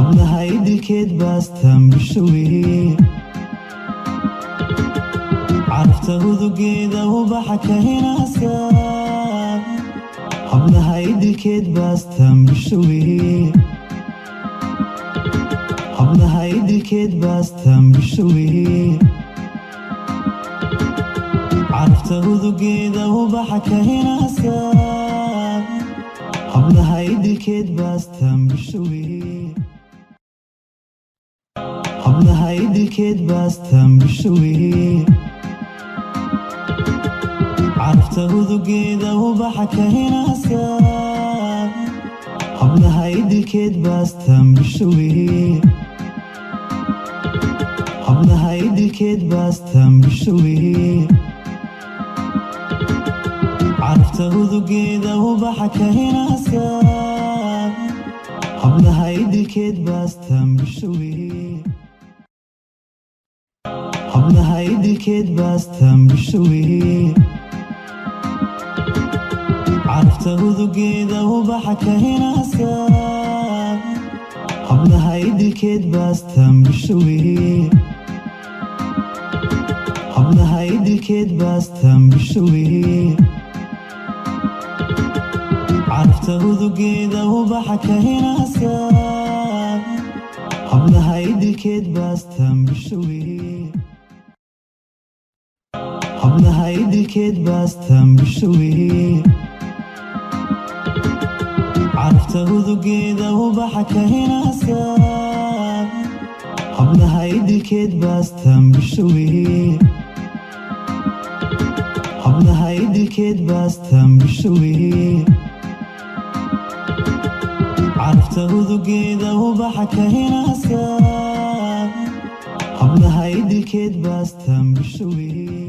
hablaha idilkeed baastaan bishaweeye carafta hudugeeda ubaxa ka hinaasa hablaha idilkeed baastaan bishaweeye hablaha idilkeed baastaan bishaweeye carafta hudugeeda ubaxa ka hinaasa hablaha idilkeed baastaan bishaweeye hablaha idilkeed baastaan bishaweeye carafta hudugeeda ubaxa ka hinaasa hablaha idilkeed baastaan bishaweeye hablaha idilkeed baastaan bishaweeye carafta hudugeeda ubaxa ka hinaasa hablaha idilkeed baastaan bishaweeye hablaha idilkeed baastaan bishaweeye carafta hudugeeda ubaxa ka hinaasa hablaha idilkeed baastaan bishaweeye hablaha idilkeed baastaan bishaweeye carafta hudugeeda ubaxa ka hinaasa hablaha idilkeed baastaan bishaweeye hablaha idilkeed baastaan bishaweeye carafta hudugeeda ubaxa ka hinaasa hablaha idilkeed baastaan bishaweeye hablaha idilkeed baastaan bishaweeye carafta hudugeeda ubaxa ka hinaasa hablaha idilkeed baastaan bishaweeye